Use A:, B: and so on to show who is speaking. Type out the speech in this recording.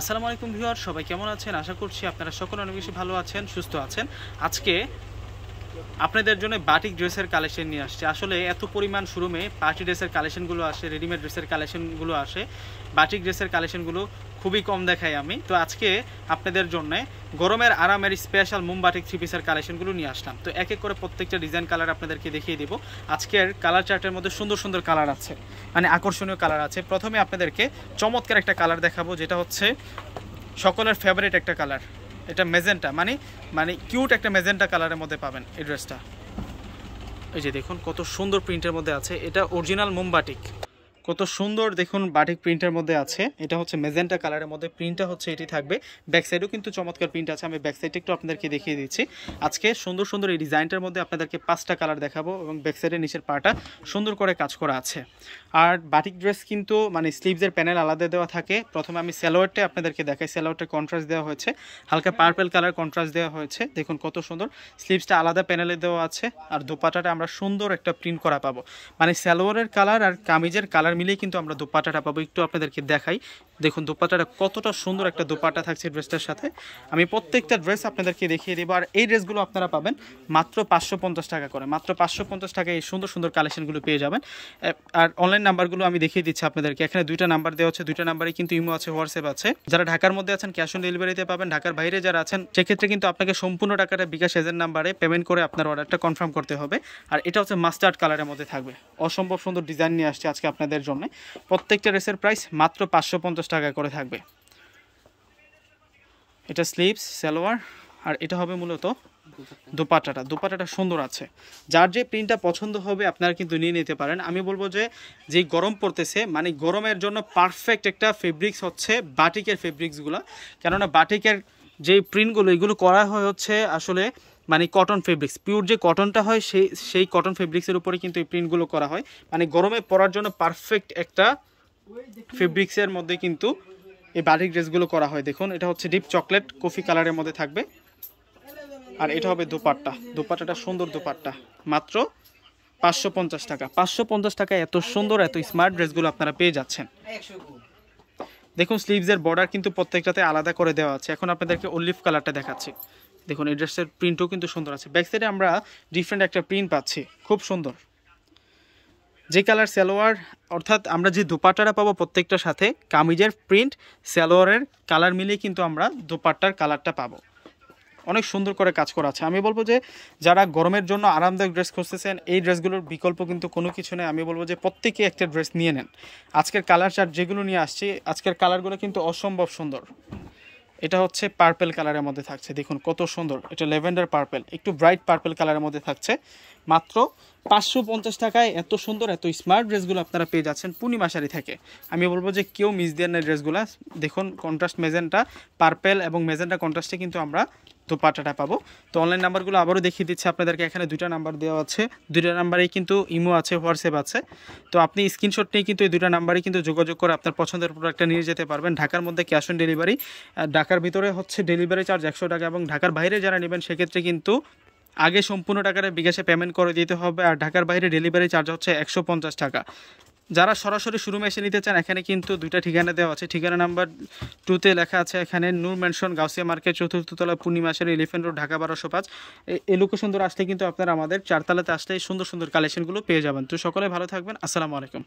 A: আসসালামু আলাইকুম ভিউয়ার, সবাই কেমন আছেন? আশা করছি আপনারা সকলে অনেক বেশি ভালো আছেন, সুস্থ আছেন। আজকে আপনাদের জন্য বাটিক ড্রেসের কালেকশন নিয়ে আসছে। আসলে এত পরিমাণ শোরুমে পার্টি ড্রেসের কালেকশনগুলো আসে, রেডিমেড ড্রেসের কালেকশনগুলো আসে, বাটিক ড্রেসের কালেকশনগুলো খুবই কম দেখাই আমি। তো আজকে আপনাদের জন্য গরমের আরামের স্পেশাল বাটিক থ্রি পিসের কালেকশনগুলো নিয়ে আসলাম। তো এক এক করে প্রত্যেকটা ডিজাইন কালার আপনাদেরকে দেখিয়ে দেবো। আজকের কালার চার্টের মধ্যে সুন্দর সুন্দর কালার আছে, মানে আকর্ষণীয় কালার আছে। প্রথমে আপনাদেরকে চমৎকার একটা কালার দেখাবো, যেটা হচ্ছে সকলের ফেভারিট একটা কালার। এটা মেজেন্টা, মানে কিউট একটা মেজেন্টা কালারের মধ্যে পাবেন এই ড্রেসটা। এই যে দেখুন কত সুন্দর প্রিন্টের মধ্যে আছে, এটা অরিজিনাল বাটিক। কত সুন্দর দেখুন বাটিক প্রিন্টের মধ্যে আছে। এটা হচ্ছে মেজেন্টা কালারের মধ্যে, প্রিন্টটা হচ্ছে এটি থাকবে। ব্যাক সাইডেও কিন্তু চমৎকার প্রিন্ট আছে, আমি ব্যাক সাইডটা একটু আপনাদেরকে দেখিয়ে দিচ্ছি। আজকে সুন্দর সুন্দর এই ডিজাইনটার মধ্যে আপনাদেরকে 5টা কালার দেখাবো এবং ব্যাক সাইডের নিচের পাটা সুন্দর করে কাজ করা আছে। আর বাটিক ড্রেস কিন্তু মানে স্লিভসের প্যানেল আলাদা দেওয়া থাকে। প্রথমে আমি সালোয়ারটা আপনাদেরকে দেখাই। সালোয়ারটা কন্ট্রাস্ট দেওয়া হয়েছে, হালকা পার্পল কালার কন্ট্রাস্ট দেওয়া হয়েছে। দেখুন কত সুন্দর, স্লিভসটা আলাদা প্যানেলে দেওয়া আছে। আর দোপাটাটা আমরা সুন্দর একটা প্রিন্ট করা পাবো, মানে সালোয়ারের কালার আর কামিজের কালার মিলিয়ে কিন্তু আমরা দোপাটাটা পাবো। একটু আপনাদেরকে দেখাই, দেখুন দোপাটাটা কতটা সুন্দর একটা দোপাটা থাকছে ড্রেসটার সাথে। আমি প্রত্যেকটা ড্রেস আপনাদেরকে দেখিয়ে দেবো। আর এই ড্রেসগুলো আপনারা পাবেন মাত্র 550 টাকা করে। মাত্র 550 টাকায় এই সুন্দর সুন্দর কালেকশনগুলো পেয়ে যাবেন। আর অনলাইন নাম্বারগুলো আমি দেখিয়ে দিচ্ছি আপনাদেরকে। এখানে 2টা নাম্বার দেওয়া হচ্ছে, 2টা নাম্বারে কিন্তু ইমো আছে, হোয়াটসঅ্যাপ আছে। যারা ঢাকার মধ্যে আছেন ক্যাশ অন ডেলিভারিতে পাবেন। ঢাকার বাইরে যারা আছেন সেক্ষেত্রে কিন্তু আপনাকে সম্পূর্ণ টাকাটা বিকাশ এজেন্ট নাম্বারে পেমেন্ট করে আপনার অর্ডারটা কনফার্ম করতে হবে। আর এটা হচ্ছে মাস্টার্ড কালারের মধ্যে থাকবে। অসম্ভব সুন্দর ডিজাইন নিয়ে আসছে আজকে আপনাদের জন্য। প্রত্যেকটা ড্রেসের প্রাইস মাত্র 550 টাকা করে থাকবে। এটা স্লিভস, সালোয়ার, আর এটা হবে মূলত দোপাট্টাটা। দোপাট্টাটা সুন্দর আছে। যার যে প্রিন্টটা পছন্দ হবে আপনারা কিন্তু নিয়ে নিতে পারেন। আমি বলবো যে যেই গরম পড়তেছে, মানে গরমের জন্য পারফেক্ট একটা ফেব্রিক্স হচ্ছে বাটিকের ফেব্রিক্সগুলো। কেননা বাটিকের যে প্রিন্টগুলো এগুলো করা হয় হচ্ছে আসলে মানে কটন ফেব্রিক্স, পিওর যে কটনটা হয় সেই কটন ফেব্রিক্সের উপরে কিন্তু এই প্রিন্টগুলো করা হয়। মানে গরমে পরার জন্য পারফেক্ট একটা ফেব্রিক্সের মধ্যে কিন্তু এই বাটিক ড্রেসগুলো করা হয়। দেখুন এটা হচ্ছে ডিপ চকলেট কফি কালারের মধ্যে থাকবে। আর এটা হবে দোপাট্টা। দোপাট্টাটা সুন্দর দোপাট্টা, মাত্র 550 টাকা। 550 টাকায় এত সুন্দর এত স্মার্ট ড্রেসগুলো আপনারা পেয়ে যাচ্ছেন। দেখুন স্লিভসের বর্ডার কিন্তু প্রত্যেকটাতে আলাদা করে দেওয়া আছে। এখন আপনাদেরকে অলিভ কালারটা দেখাচ্ছি। দেখুন এই ড্রেসের প্রিন্টও কিন্তু সুন্দর আছে। ব্যাক সাইডে আমরা ডিফারেন্ট একটা প্রিন্ট পাচ্ছি, খুব সুন্দর। যে কালার সালোয়ার, অর্থাৎ আমরা যে দোপাট্টাটা পাবো প্রত্যেকটার সাথে কামিজের প্রিন্ট সালোয়ারের কালার মিলিয়ে কিন্তু আমরা দোপাট্টার কালারটা পাবো। অনেক সুন্দর করে কাজ করা আছে। আমি বলবো যে যারা গরমের জন্য আরামদায়ক ড্রেস খুঁজতেছেন, এই ড্রেসগুলোর বিকল্প কিন্তু কোনো কিছু নেই। আমি বলবো যে প্রত্যেকে একটা ড্রেস নিয়ে নেন। আজকের কালার চার্ট যেগুলো নিয়ে আসছি, আজকের কালারগুলো কিন্তু অসম্ভব সুন্দর। এটা হচ্ছে পার্পল কালারের মধ্যে থাকছে, দেখুন কত সুন্দর। এটা ল্যাভেন্ডার পার্পল, একটু ব্রাইট পার্পল কালারের মধ্যে থাকছে। মাত্র 550 টাকায় এত সুন্দর এত স্মার্ট ড্রেসগুলো আপনারা পেয়ে যাচ্ছেন পূর্ণিমা শাড়ি থেকে। আমি বলবো যে কেউ মিস দেন না ড্রেসগুলো। দেখুন কন্ট্রাস্ট মেজেন্টা পার্পল এবং মেজেন্টা কন্ট্রাস্টে কিন্তু আমরা দোপাট্টাটা পাবো। তো অনলাইন নাম্বারগুলো আবারও দেখিয়ে দিচ্ছি আপনাদেরকে। এখানে 2টা নাম্বার দেওয়া আছে, 2টা নাম্বারেই কিন্তু ইমো আছে, হোয়াটসঅ্যাপ আছে। তো আপনি স্ক্রিনশট নিয়ে কিন্তু এই 2টা নাম্বারে কিন্তু যোগাযোগ করে আপনার পছন্দের প্রোডাক্টটা নিয়ে যেতে পারবেন। ঢাকার মধ্যে ক্যাশ অন ডেলিভারি, ঢাকার ভিতরে হচ্ছে ডেলিভারি চার্জ 100 টাকা, এবং ঢাকার বাইরে যারা নেবেন সেক্ষেত্রে কিন্তু আগে সম্পূর্ণ টাকাটা বিকাশে পেমেন্ট করে দিতে হবে। আর ঢাকার বাইরে ডেলিভারি চার্জ হচ্ছে 150 টাকা। যারা সরাসরি শোরুমে এসে নিতে চান, এখানে কিন্তু 2টা ঠিকানা দেওয়া আছে। ঠিকানা নাম্বার 2তে লেখা আছে এখানে নূর ম্যানশন, গাউসিয়া মার্কেট, 4র্থ তলা, পূর্ণিমা শাড়ি, এলিফ্যান্ট রোড, ঢাকা 1205। এই লোকেশন ধরে আসলে কিন্তু আপনারা আমাদের 4 তলাতে আসলে সুন্দর সুন্দর কালেকশনগুলো পেয়ে যাবেন। তো সকলে ভালো থাকবেন। আসসালামু আলাইকুম।